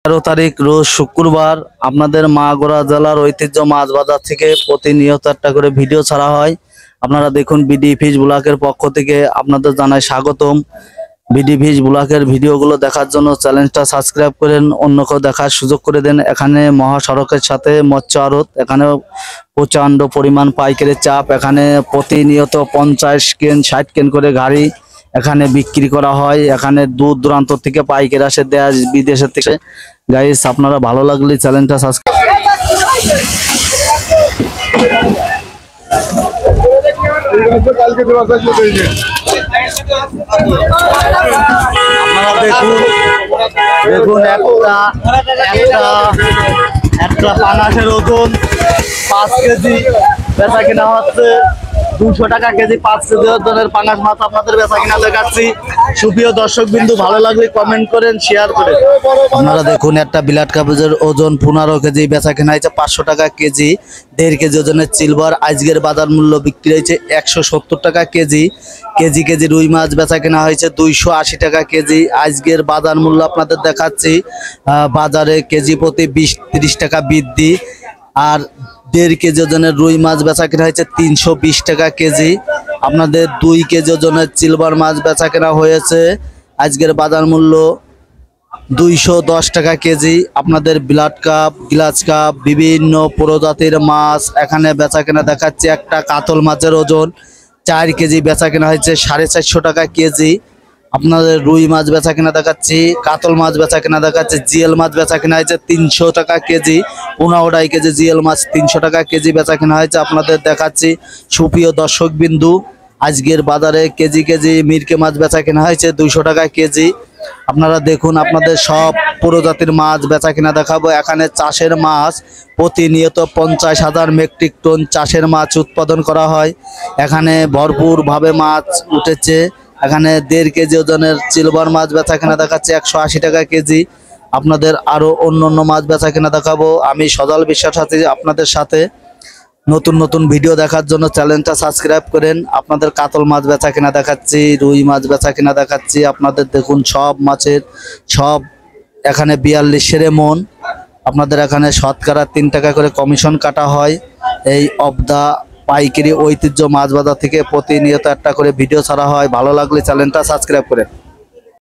13 তারিখ রোজ শুক্রবার আপনাদের মাগুরা জেলার ঐতিহ্য মাছ বাজার থেকে প্রতিনিয়ত একটা করে ভিডিও ছাড়া হয়। আপনারা দেখুন, বিডি ফিশ ব্লগের পক্ষ থেকে আপনাদের জানাই স্বাগতম। বিডি ফিশ ব্লগের ভিডিওগুলো দেখার জন্য চ্যানেলটা সাবস্ক্রাইব করেন, অন্যকেও দেখার সুযোগ করে দেন। এখানে মহাসড়কের সাথে মৎস্য আড়ত, এখানে প্রচণ্ড পরিমাণ পাইকারি চাপ। এখানে প্রতিনিয়ত 50 কেন 60 কেন করে গাড়ি এখানে বিক্রি করা হয়। এখানে দূর দূরান্ত থেকে পাইকারি আসে, দেশ বিদেশের থেকে। গাইস, আপনারা ভালো লাগলে চ্যানেলটা সাবস্ক্রাইব। আপনারা দেখুন দেখুন একটা পাঙাশের ওজন 5 কেজি বেচা কিনা হচ্ছে 200 টাকা কেজি। 5 কেজি ওজনের পাঙাশ মাছ আপনাদের বেচা কিনা দেখাচ্ছি। সুপ্রিয় দর্শক বিন্দু, ভালো লাগলে কমেন্ট করেন, শেয়ার করেন। আপনারা দেখুন, একটা বিলাট কাগজের ওজন 15 কেজি, বেচা কিনা হয়েছে 500 টাকা কেজি। 1.5 কেজি ওজনের সিলভার আজকের বাজার মূল্য বিক্রি হয়েছে 170 টাকা কেজি। কেজি রুই মাছ বেচা কেনা হয়েছে 280 টাকা কেজি। আজকের বাজার মূল্য আপনাদের দেখাচ্ছি। বাজারে কেজি প্রতি 20-30 টাকা বৃদ্ধি। আর 1.5 কেজি ওজনের রুই মাছ বেচা কেনা হয়েছে 320 টাকা কেজি। আপনাদের 2 কেজি ওজনের সিলভার মাছ বেচা কেনা হয়েছে আজকের বাজার মূল্য 210 টাকা কেজি। আপনাদের ব্লাড কাপ, গ্লাস কাপ, বিভিন্ন প্রজাতির মাছ এখানে বেচা কেনা দেখাচ্ছে। একটা কাতল মাছের ওজন 4 কেজি, বেচা কেনা হয়েছে 450 টাকা কেজি। আপনাদের রুই মাছ বেচা কেনা দেখাচ্ছি, কাতল মাছ বেচা কেনা দেখাচ্ছে, জিএল মাছ বেচা কেনা হয়েছে 300 টাকা কেজি। 15 কেজি জিএল মাছ 300 টাকা কেজি বেচা কেনা হয়েছে আপনাদের দেখাচ্ছি। সুপ্রিয় দর্শক বিন্দু, আজকের বাজারে কেজি মিরকে মাছ বেচা কেনা হয়েছে 200 টাকা কেজি। আপনারা দেখুন, আপনাদের সব প্রজাতির মাছ বেচা কিনা দেখাবো। এখানে চাষের মাছ প্রতিনিয়ত 50,000 মেট্রিক টন চাষের মাছ উৎপাদন করা হয়। এখানে ভরপুরভাবে মাছ উঠেছে। এখানে 1.5 কেজি ওজনের সিলভার মাছ বেচা কিনা দেখাচ্ছে 180 টাকা কেজি। আপনাদের আরো অন্য মাছ বেচা কিনা দেখাবো। আমি সজল বিশ্বাস আছি আপনাদের সাথে। নতুন ভিডিও দেখার জন্য চ্যানেলটা সাবস্ক্রাইব করেন। আপনাদের কাতল মাছ বেচা কিনা দেখাচ্ছি, রুই মাছ বেচা কিনা দেখাচ্ছি। আপনাদের দেখুন, সব মাছের সব এখানে 42 মন। আপনাদের এখানে শতকরা 3 টাকা করে কমিশন কাটা হয়। এই অফ দা পাইকারি ঐতিহ্য মাছ বাজার থেকে প্রতিনিয়ত একটা করে ভিডিও ছাড়া হয়। ভালো লাগলে চ্যানেলটা সাবস্ক্রাইব করেন।